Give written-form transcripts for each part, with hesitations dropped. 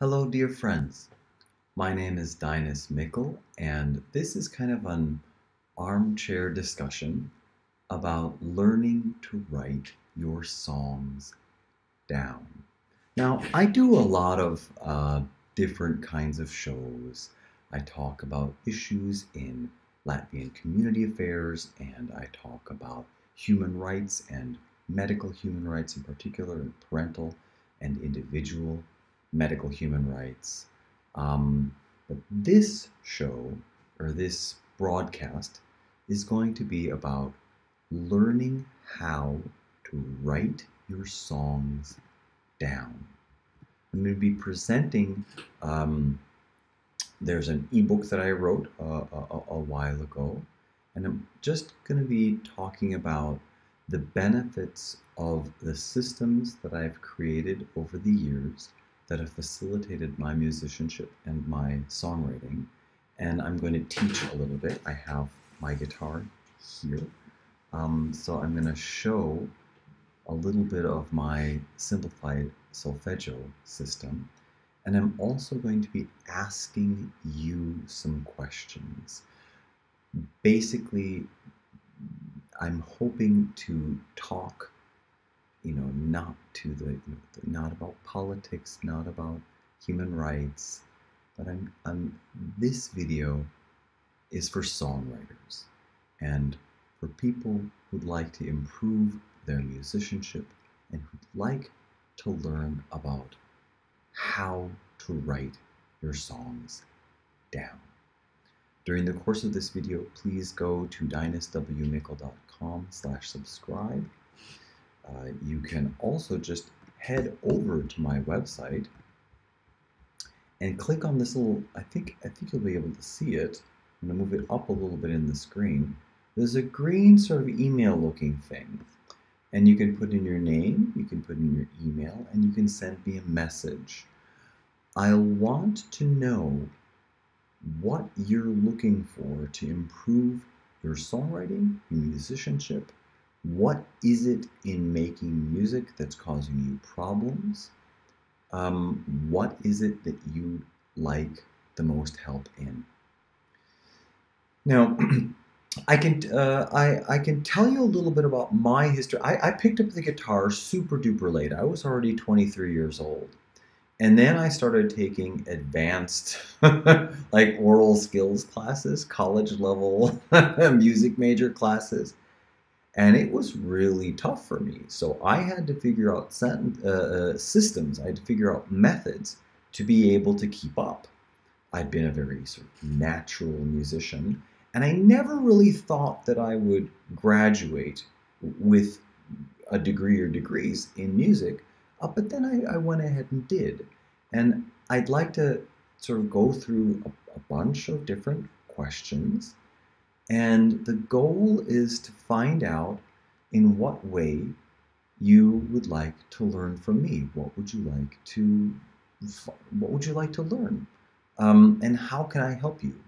Hello, dear friends. My name is Dinas Mikkel, and this is kind of an armchair discussion about learning to write your songs down. Now, I do a lot of different kinds of shows. I talk about issues in Latvian community affairs, and I talk about human rights and medical human rights in particular, and parental and individual medical human rights. But this show, or this broadcast, is going to be about learning how to write your songs down. I'm going to be presenting, there's an ebook that I wrote a while ago, and I'm just going to be talking about the benefits of the systems that I've created over the years that have facilitated my musicianship and my songwriting. And I'm going to teach a little bit. I have my guitar here. So I'm going to show a little bit of my simplified solfeggio system. And I'm also going to be asking you some questions. Basically, I'm hoping to talk, not about politics, not about human rights, but this video is for songwriters and for people who'd like to improve their musicianship and who'd like to learn about how to write your songs down. During the course of this video, please go to dinaswmikkel.com/subscribe. You can also just head over to my website and click on this little, I think you'll be able to see it. I'm going to move it up a little bit in the screen. There's a green sort of email looking thing. And you can put in your name, you can put in your email, and you can send me a message. I want to know what you're looking for to improve your songwriting, your musicianship. What is it in making music that's causing you problems? What is it that you like the most help in? Now, I can tell you a little bit about my history. I picked up the guitar super duper late. I was already 23 years old. And then I started taking advanced like oral skills classes, college level music major classes. And it was really tough for me. So I had to figure out systems. I had to figure out methods to be able to keep up. I'd been a very sort of natural musician, and I never really thought that I would graduate with a degree or degrees in music. But then I went ahead and did. And I'd like to sort of go through a bunch of different questions. And the goal is to find out in what way you would like to learn from me. What would you like to learn? And how can I help you?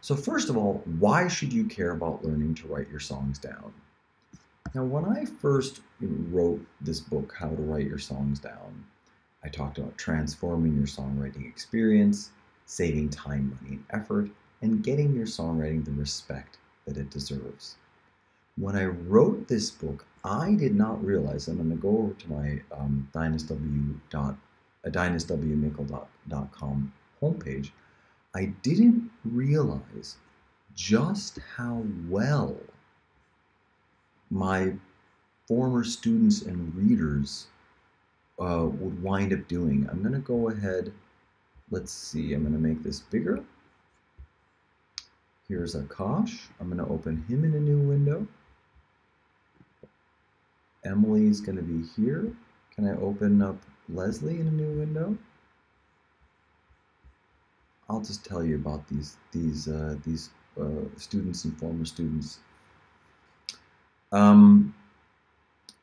So first of all, why should you care about learning to write your songs down? Now, when I first wrote this book, How to Write Your Songs Down, I talked about transforming your songwriting experience, saving time, money, and effort, and getting your songwriting the respect that it deserves. When I wrote this book, I did not realize, I'm going to go over to my dinaswmikkel.com homepage, I didn't realize just how well my former students and readers would wind up doing. I'm going to go ahead, let's see, I'm going to make this bigger. Here's Akash. I'm going to open him in a new window. Emily's going to be here. Can I open up Leslie in a new window? I'll just tell you about these students and former students.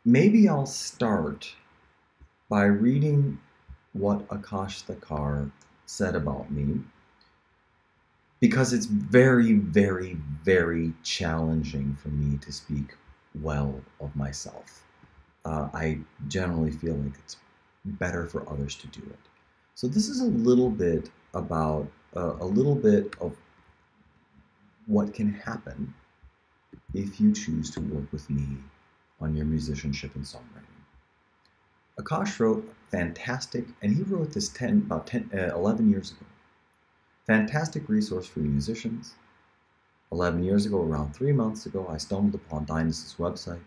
Maybe I'll start by reading what Akash Thakar said about me, because it's very, very, very challenging for me to speak well of myself. I generally feel like it's better for others to do it. So this is a little bit about a little bit of what can happen if you choose to work with me on your musicianship and songwriting. Akash wrote fantastic, and he wrote this 11 years ago. Fantastic resource for musicians. 11 years ago, around 3 months ago, I stumbled upon Dynas's website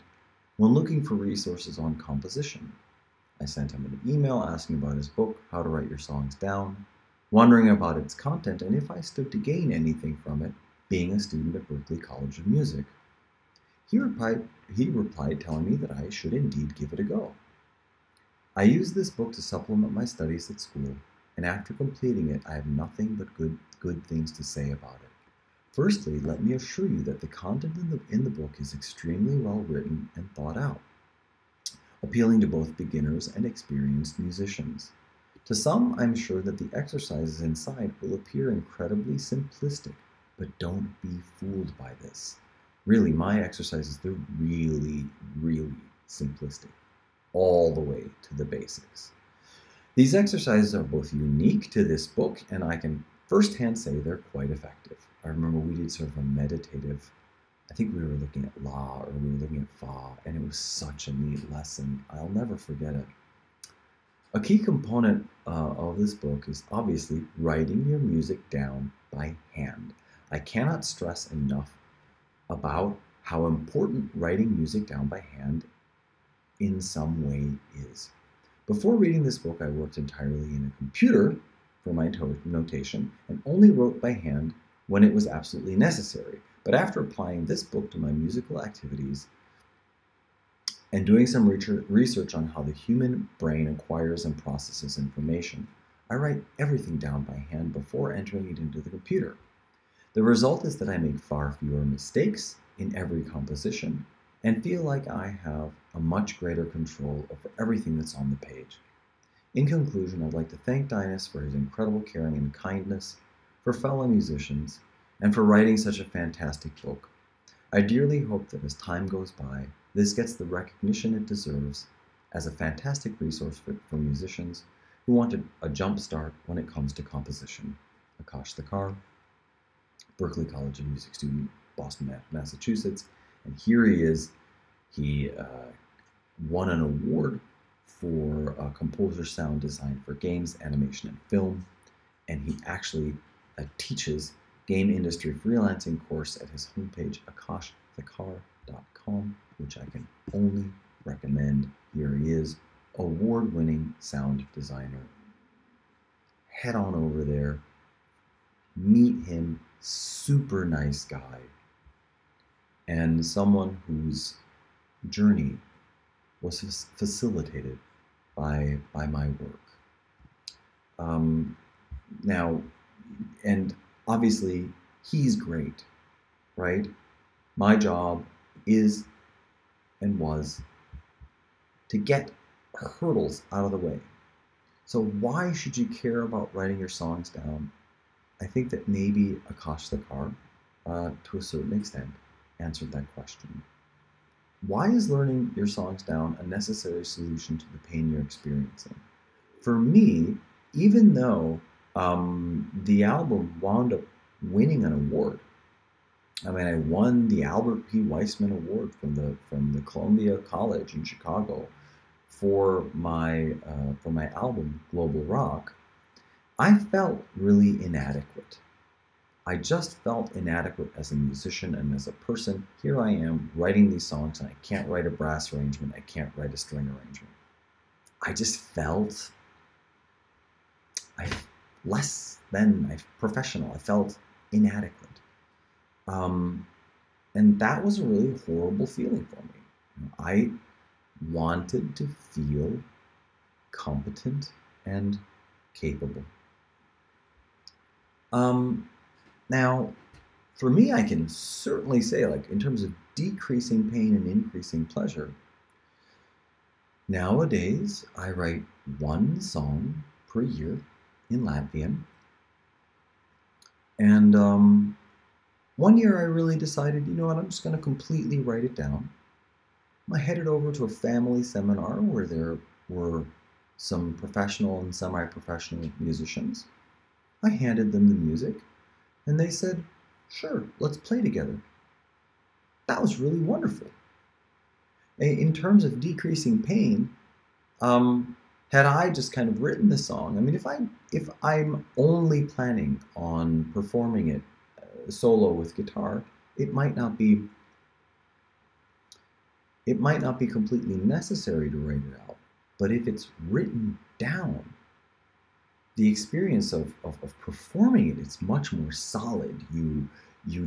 when looking for resources on composition. I sent him an email asking about his book, How to Write Your Songs Down, wondering about its content and if I stood to gain anything from it, being a student at Berklee College of Music. He replied telling me that I should indeed give it a go. I used this book to supplement my studies at school, and after completing it, I have nothing but good things to say about it. Firstly, let me assure you that the content in the book is extremely well written and thought out, appealing to both beginners and experienced musicians. To some, I'm sure that the exercises inside will appear incredibly simplistic, but don't be fooled by this. Really, my exercises, they're really, really simplistic, all the way to the basics. These exercises are both unique to this book, and I can firsthand say they're quite effective. I remember we did sort of a meditative, I think we were looking at La or we were looking at Fa, and it was such a neat lesson. I'll never forget it. A key component of this book is obviously writing your music down by hand. I cannot stress enough about how important writing music down by hand in some way is. Before reading this book, I worked entirely in a computer for my notation and only wrote by hand when it was absolutely necessary. But after applying this book to my musical activities and doing some research on how the human brain acquires and processes information, I write everything down by hand before entering it into the computer. The result is that I make far fewer mistakes in every composition and feel like I have a much greater control over everything that's on the page. In conclusion, I'd like to thank Dynas for his incredible caring and kindness for fellow musicians and for writing such a fantastic book. I dearly hope that as time goes by, this gets the recognition it deserves as a fantastic resource for musicians who want a jump start when it comes to composition. Akash Thakar, Berklee College of Music student, Boston, Massachusetts, and here he is. He won an award for composer sound design for games, animation, and film, and he actually teaches game industry freelancing course at his homepage, akashthakar.com, which I can only recommend. Here he is, award-winning sound designer. Head on over there, meet him, super nice guy, and someone whose journey was facilitated by my work. Now, and obviously, he's great, right? My job is and was to get hurdles out of the way. So why should you care about writing your songs down? I think that maybe Akash Thakar, to a certain extent, answered that question. Why is learning your songs down a necessary solution to the pain you're experiencing? For me, even though the album wound up winning an award, I mean, I won the Albert P. Weissman Award from the Columbia College in Chicago for my album Global Rock. I felt really inadequate. I just felt inadequate as a musician and as a person. Here I am writing these songs, and I can't write a brass arrangement. I can't write a string arrangement. I just felt less than professional. I felt inadequate. And that was a really horrible feeling for me. I wanted to feel competent and capable. Now, for me, I can certainly say, like, in terms of decreasing pain and increasing pleasure, nowadays I write one song per year in Latvian. And one year I really decided, you know what, I'm just going to completely write it down. I headed over to a family seminar where there were some professional and semi-professional musicians. I handed them the music, and they said, sure, let's play together. That was really wonderful. In terms of decreasing pain, had I just kind of written the song, I mean, if I'm only planning on performing it solo with guitar, it might not be completely necessary to write it out. But if it's written down, the experience of performing it, it's much more solid. You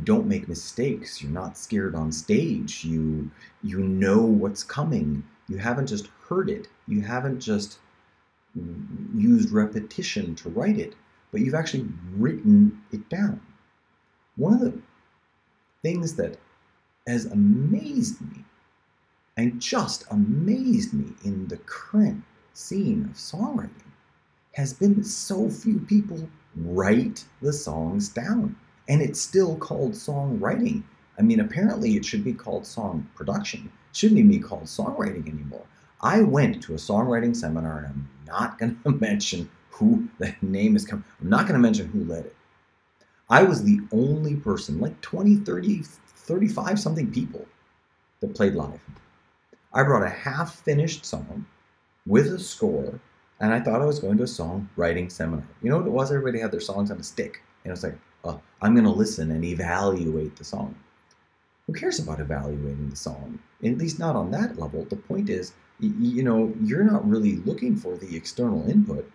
don't make mistakes. You're not scared on stage. You know what's coming. You haven't just heard it. You haven't just used repetition to write it, but you've actually written it down. One of the things that has amazed me, and just amazed me in the current scene of songwriting, has been that so few people write the songs down. And it's still called songwriting. I mean, apparently it should be called song production. It shouldn't even be called songwriting anymore. I went to a songwriting seminar, and I'm not going to mention who the name is coming. I'm not going to mention who led it. I was the only person, like 20, 30, 35 something people that played live. I brought a half-finished song with a score, and I thought I was going to a songwriting seminar. You know what it was? Everybody had their songs on a stick. And it was like, oh, I'm going to listen and evaluate the song. Who cares about evaluating the song? At least not on that level. The point is, you know, you're not really looking for the external input.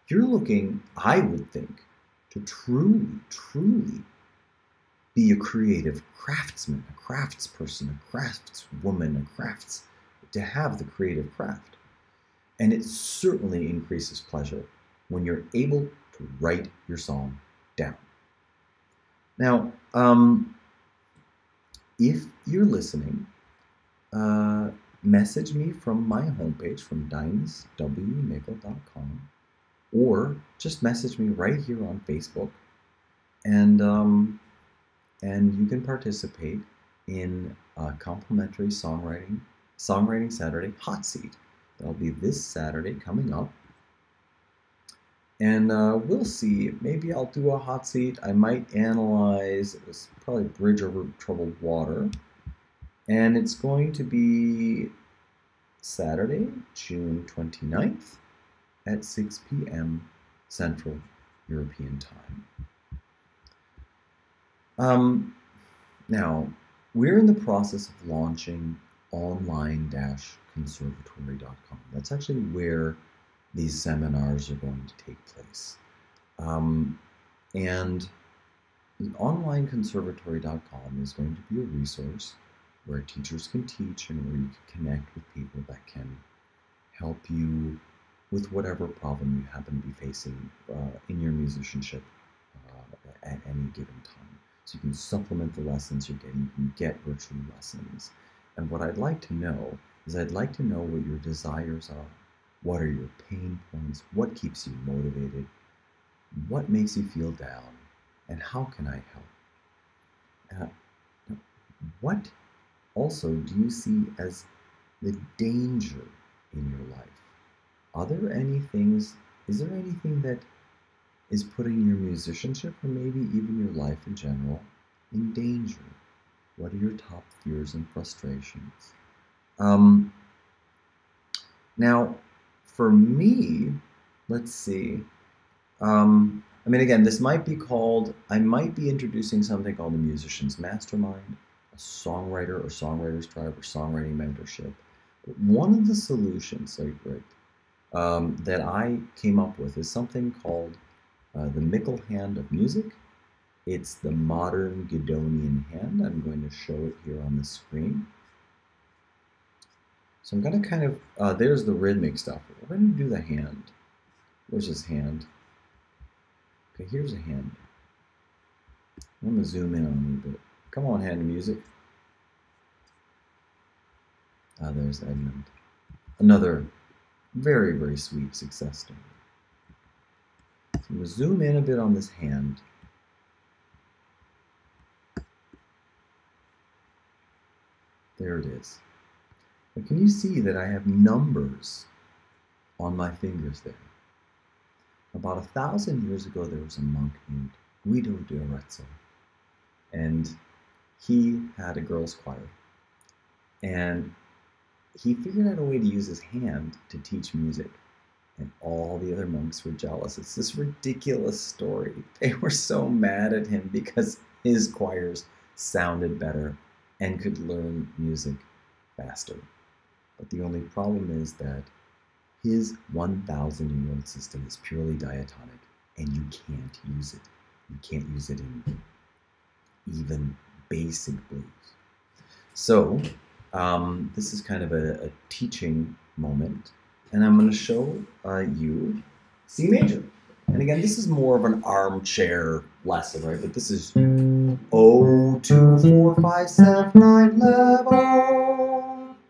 You're looking, I would think, to truly, truly be a creative craftsman, a craftsperson, a craftswoman, to have the creative craft. And it certainly increases pleasure when you're able to write your song down. Now, if you're listening, message me from my homepage, from DinusWMickle.com, or just message me right here on Facebook, and you can participate in a complimentary Songwriting Saturday hot seat. That'll be this Saturday coming up. And we'll see. Maybe I'll do a hot seat. I might analyze. It was probably Bridge Over Troubled Water. And it's going to be Saturday, June 29th at 6 p.m. Central European Time. Now, we're in the process of launching online-conservatory.com. That's actually where these seminars are going to take place. And onlineconservatory.com is going to be a resource where teachers can teach and where you can connect with people that can help you with whatever problem you happen to be facing in your musicianship at any given time. So you can supplement the lessons you're getting, you can get virtual lessons. And what I'd like to know is I'd like to know what your desires are. What are your pain points? What keeps you motivated? What makes you feel down? And how can I help? What also do you see as the danger in your life? Is there anything that is putting your musicianship, or maybe even your life in general, in danger? What are your top fears and frustrations? Now, for me, let's see. I mean, again, this might be called, I might be introducing something called the Musician's Mastermind, a songwriter or songwriter's tribe or songwriting mentorship. But one of the solutions that I came up with is something called the Mickle Hand of Music. It's the modern Guidonian hand. I'm going to show it here on the screen. So I'm going to kind of, there's the rhythmic stuff. We're going to do the hand. Where's his hand? Okay, here's a hand. I'm going to zoom in on a little bit. Come on, hand of music. There's Edmund. Another very, very sweet success story. So I'm going to zoom in a bit on this hand. There it is. But can you see that I have numbers on my fingers there. About 1,000 years ago, there was a monk named Guido di Arezzo, and he had a girls' choir. And he figured out a way to use his hand to teach music. And all the other monks were jealous. It's this ridiculous story. They were so mad at him because his choirs sounded better and could learn music faster. But the only problem is that his 1,000-year-old system is purely diatonic, and you can't use it. You can't use it in even basic blues. So this is kind of a teaching moment, and I'm going to show you C major. And again, this is more of an armchair lesson, right? But this is 0, 2, 4, 5, 7, 9,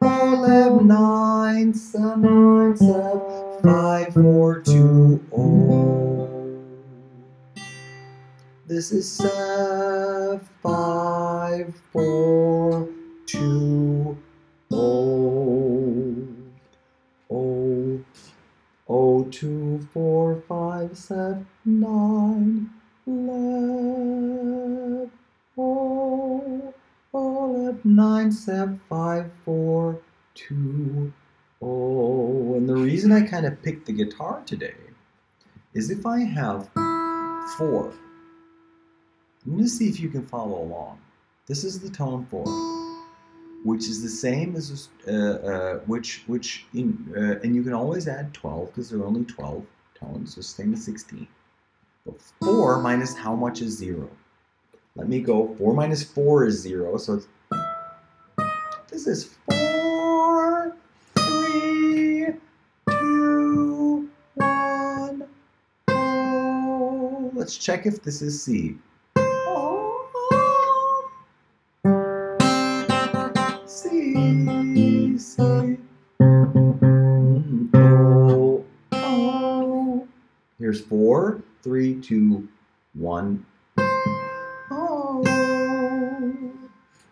11, 9, 7, 9, 7, 5, 4, 2, 0. This is 7, 5, 4, 2, 0. 0, 2, 4, 5, 7, 9, 11, 11, 9, 7, 5, 4, 2, 0. And the reason I kind of picked the guitar today is if I have 4, I'm going to see if you can follow along. This is the tone 4, which is the same as and you can always add 12 because there are only 12 tones, so same as 16. But 4 minus how much is 0? Let me go. 4 minus 4 is 0, so this is 4, 3, 2, 1. Oh. Let's check if this is C. C. Oh, oh. Here's 4, 3, 2, 1. Oh.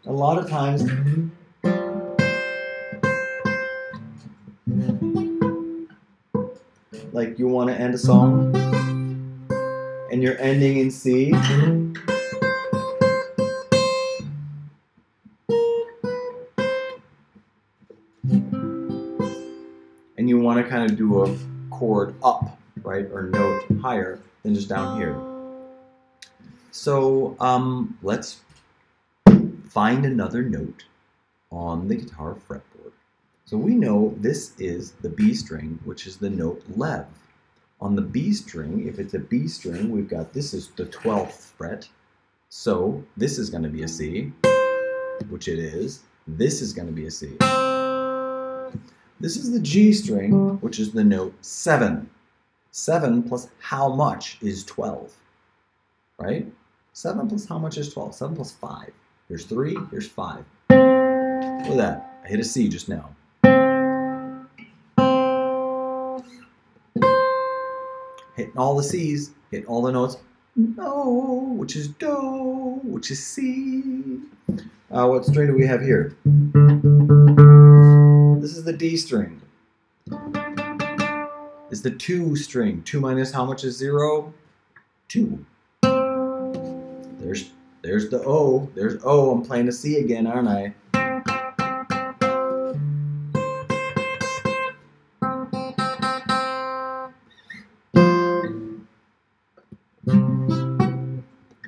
A lot of times, like you want to end a song, and you're ending in C. And you want to kind of do a chord up, right, or note higher than just down here. So let's find another note on the guitar fretboard. So we know this is the B string, which is the note lev. On the B string, if it's a B string, we've got, this is the 12th fret. So this is going to be a C, which it is. This is going to be a C. This is the G string, which is the note 7. 7 plus how much is 12, right? 7 plus how much is 12? 7 plus 5. Here's 3, here's 5. Look at that. I hit a C just now. Hitting all the C's, hitting all the notes. No, which is do, which is C. What string do we have here? This is the D string. It's the 2 string. 2 minus how much is 0? 2. There's the O. There's O. I'm playing a C again, aren't I?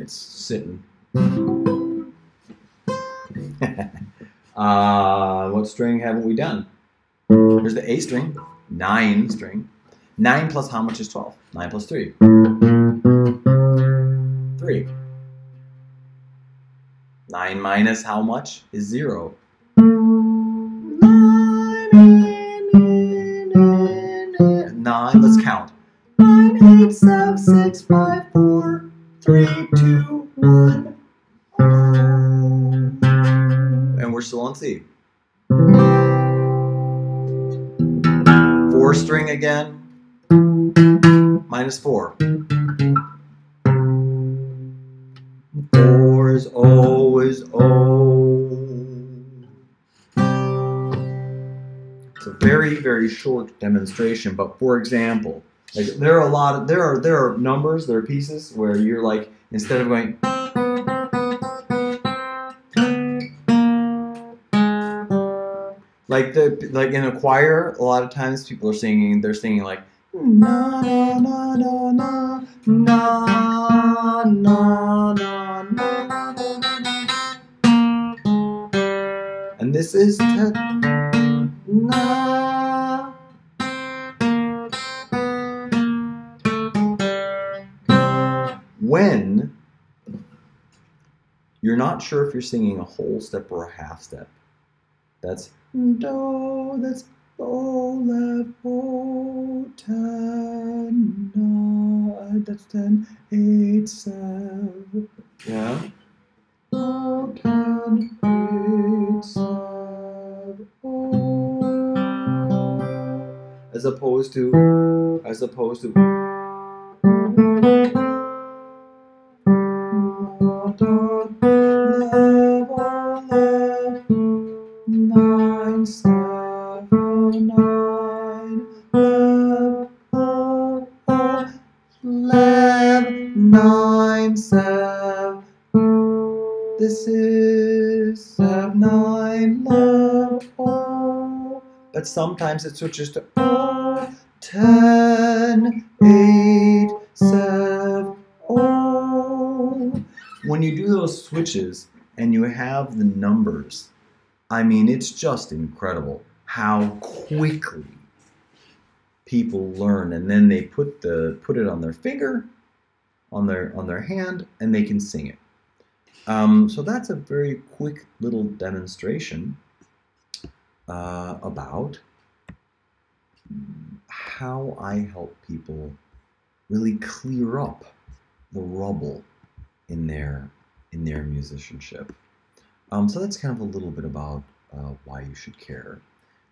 It's sitting. What string haven't we done? There's the A string, 9 string. 9 plus how much is 12? 9 plus 3. 3. 9 minus how much is 0? 9, let's count. 9, 8, 7, 6, 5, 4, 3, 2, 1. And we're still on C. 4 string again, minus 4. 4 is always O. It's a very very, very short demonstration. But for example, like there are numbers, there are pieces where you're like, instead of going like in a choir, a lot of times people are singing, they're singing like na na na na na na na na na, and this is na. When you're not sure if you're singing a whole step or a half step, that's do, that's do, la, do, 10, 9, that's 10, 8, 7, yeah? Do, 10, 8, 7, as opposed to nine, 7, 9, 11, 9, 7. This is 7, 9, 11, oh. But sometimes it switches to 10, 8, 7, oh. When you do those switches and you have the numbers, I mean, it's just incredible how quickly people learn, and then they put it on their finger, on their hand, and they can sing it. So that's a very quick little demonstration about how I help people really clear up the rubble in their musicianship. So that's kind of a little bit about why you should care.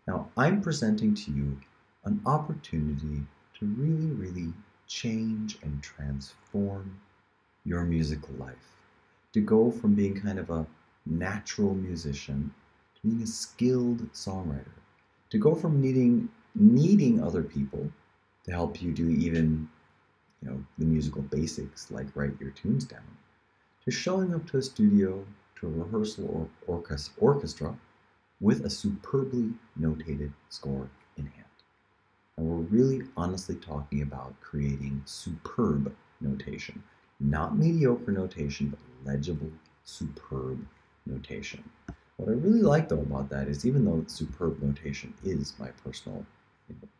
Now, I'm presenting to you an opportunity to really, really change and transform your musical life. To go from being kind of a natural musician to being a skilled songwriter. To go from needing other people to help you do even, the musical basics like write your tunes down, to showing up to a studio, to a rehearsal or orchestra with a superbly notated score in hand. And we're really honestly talking about creating superb notation. Not mediocre notation, but legible, superb notation. What I really like though about that is, even though superb notation is my personal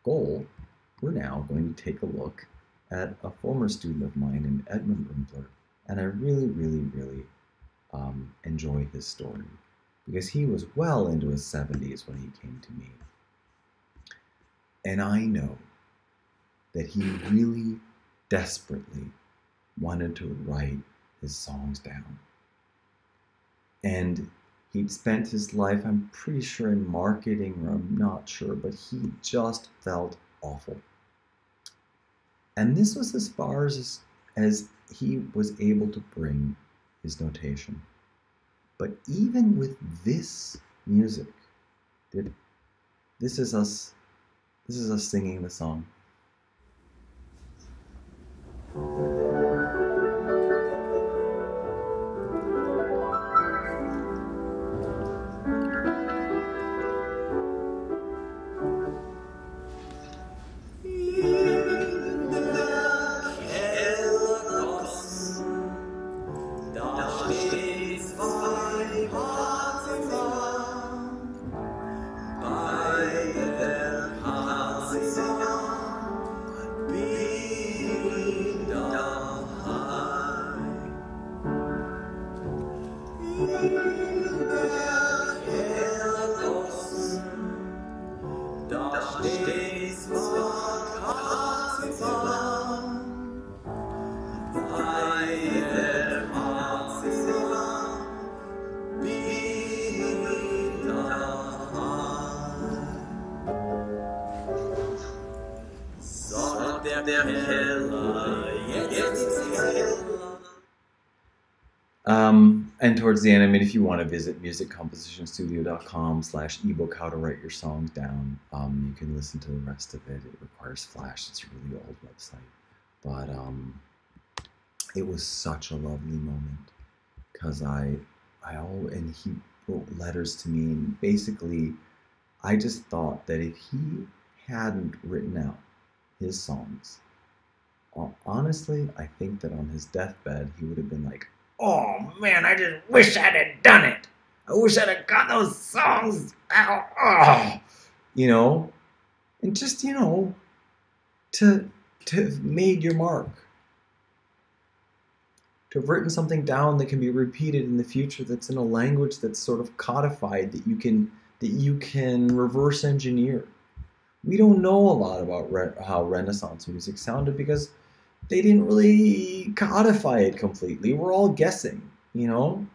goal, we're now going to take a look at a former student of mine named Edmund Rumpler, and I really, really, really enjoy his story, because he was well into his 70s when he came to me. And I know that he really desperately wanted to write his songs down. And he'd spent his life, I'm pretty sure, in marketing, or I'm not sure, but he just felt awful. And this was as far as he was able to bring his notation. But even with this music, this is us singing the song. And towards the end, I mean, if you want to visit musiccompositionstudio.com/ebook how to write your songs down, you can listen to the rest of it. It requires Flash. It's a really old website. But it was such a lovely moment because and he wrote letters to me, and basically I just thought that if he hadn't written out his songs, honestly, I think that on his deathbed, he would have been like, oh man, I just wish I'd have done it. I wish I'd have got those songs out. Oh, and just, to have made your mark. To have written something down that can be repeated in the future, that's in a language that's sort of codified, that you can reverse engineer. We don't know a lot about how Renaissance music sounded because they didn't really codify it completely. We're all guessing, Wouldn't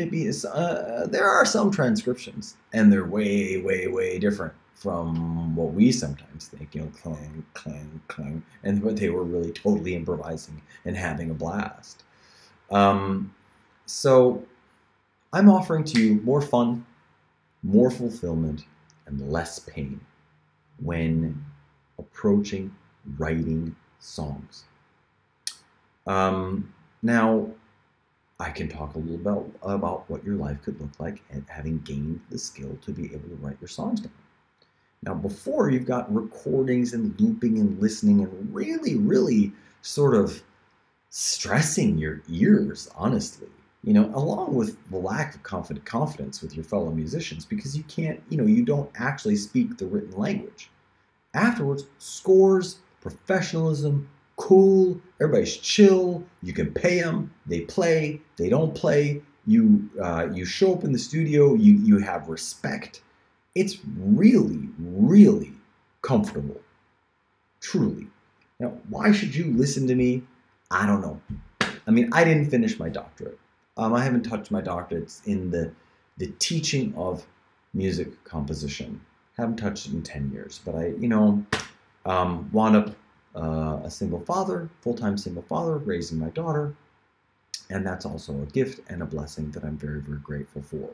it be? There are some transcriptions, and they're way, way, way different from what we sometimes think. Clang, clang, clang, but they were really totally improvising and having a blast. So I'm offering to you more fun, more fulfillment, and less pain when approaching writing songs. Now, I can talk a little about what your life could look like and having gained the skill to be able to write your songs down. Now, before, you've got recordings and looping and listening and really, really sort of stressing your ears, honestly, along with the lack of confidence with your fellow musicians, because you can't, you don't actually speak the written language. Afterwards, scores, professionalism, cool, everybody's chill, you can pay them, they play, they don't play, you show up in the studio, you have respect. It's really, really comfortable, truly. Now, why should you listen to me? I don't know. I mean, I didn't finish my doctorate. I haven't touched my doctorates in the teaching of music composition. Haven't touched it in 10 years, but I, wound up a single father, full-time single father, raising my daughter, and that's also a gift and a blessing that I'm very, very grateful for.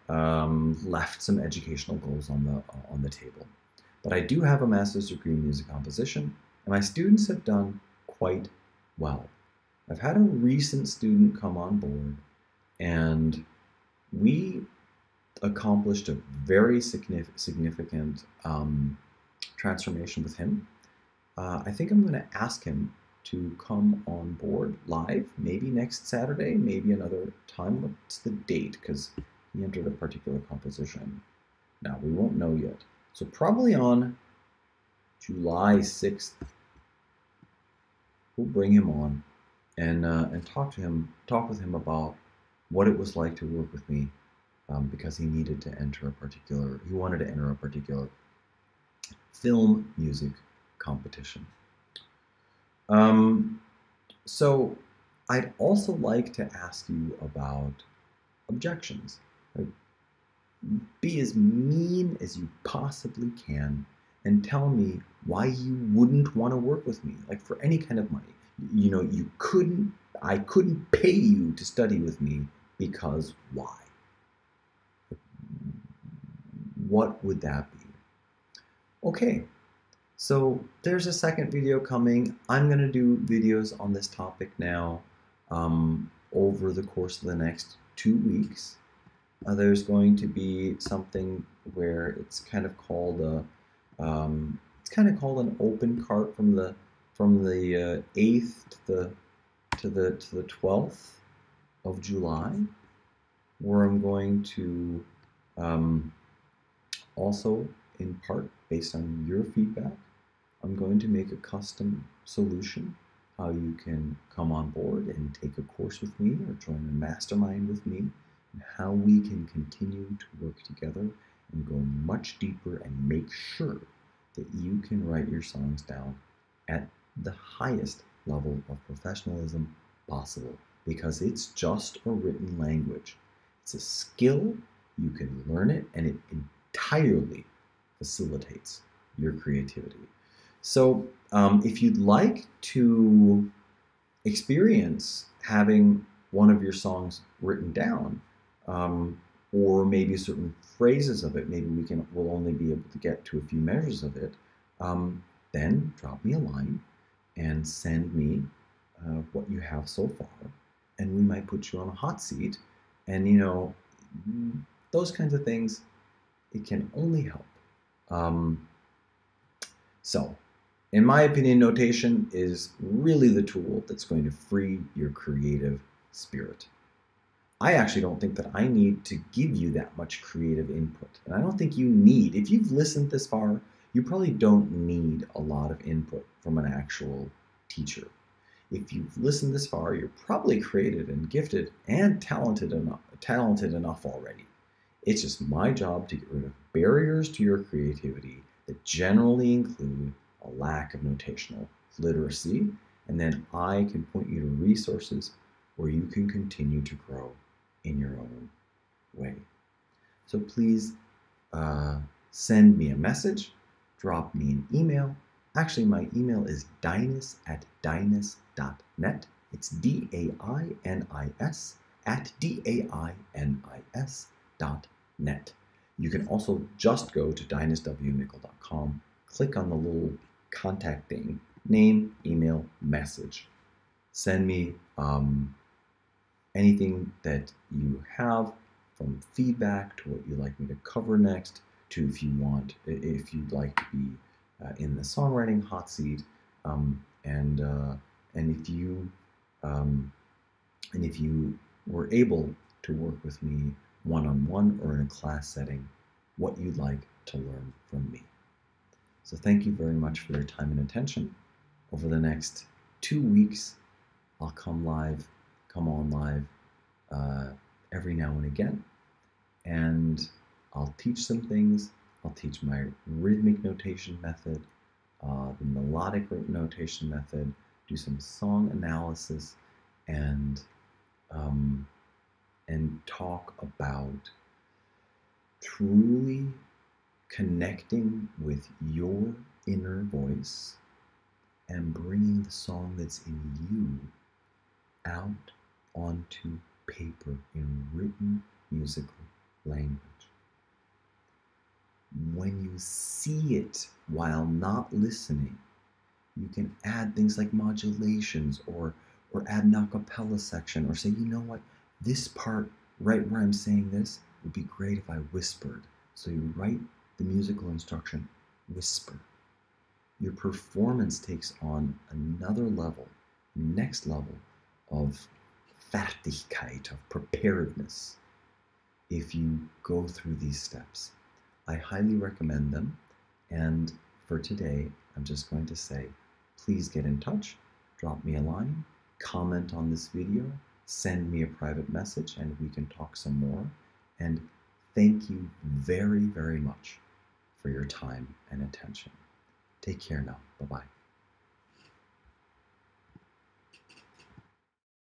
Left some educational goals on the table, but I do have a master's degree in music composition, and my students have done quite well. I've had a recent student come on board, and we accomplished a very significant transformation with him. I think I'm going to ask him to come on board live, maybe next Saturday, maybe another time. What's the date? Because he entered a particular composition. Now, we won't know yet. So probably on July 6th, we'll bring him on and talk with him about what it was like to work with me, because he wanted to enter a particular film music competition. So I'd also like to ask you about objections. Be as mean as you possibly can and tell me why you wouldn't want to work with me, like for any kind of money. I couldn't pay you to study with me because why? What would that be? Okay, so there's a second video coming. I'm going to do videos on this topic now over the course of the next 2 weeks. There's going to be something where it's kind of called an open cart from the 8th to the 12th of July, where I'm going to also, in part based on your feedback, I'm going to make a custom solution how you can come on board and take a course with me or join a mastermind with me, and how we can continue to work together and go much deeper and make sure that you can write your songs down at the highest level of professionalism possible, because it's just a written language. It's a skill, you can learn it, and it entirely facilitates your creativity. So if you'd like to experience having one of your songs written down, or maybe certain phrases of it, maybe we'll only be able to get to a few measures of it, then drop me a line and send me what you have so far, and we might put you on a hot seat. And those kinds of things, it can only help. So in my opinion, notation is really the tool that's going to free your creative spirit. I actually don't think that I need to give you that much creative input. And I don't think you need, if you've listened this far, you probably don't need a lot of input from an actual teacher. If you've listened this far, you're probably creative and gifted and talented enough already. It's just my job to get rid of barriers to your creativity that generally include a lack of notational literacy, and then I can point you to resources where you can continue to grow in your own way. So please send me a message, drop me an email. Actually, my email is dainis@dainis.net. It's DAINIS @DAINIS.net. You can also just go to dainiswnichol.com, click on the little contact thing, name, email, message. Send me anything that you have, from feedback to what you'd like me to cover next, to if you'd like to be in the songwriting hot seat, and if you were able to work with me one-on-one or in a class setting, what you'd like to learn from me. So thank you very much for your time and attention. Over the next 2 weeks, I'll come on live every now and again, and I'll teach some things. I'll teach my rhythmic notation method, the melodic notation method, do some song analysis, and talk about truly connecting with your inner voice and bringing the song that's in you out onto paper in written musical language. When you see it while not listening, you can add things like modulations or add an a cappella section, or say, you know what, this part right where I'm saying this would be great if I whispered. So you write the musical instruction, whisper. Your performance takes on another level, next level of Fertigkeit, of preparedness, if you go through these steps. I highly recommend them, and for today, I'm just going to say, please get in touch, drop me a line, comment on this video, send me a private message, and we can talk some more. And thank you very, very much for your time and attention. Take care now. Bye-bye.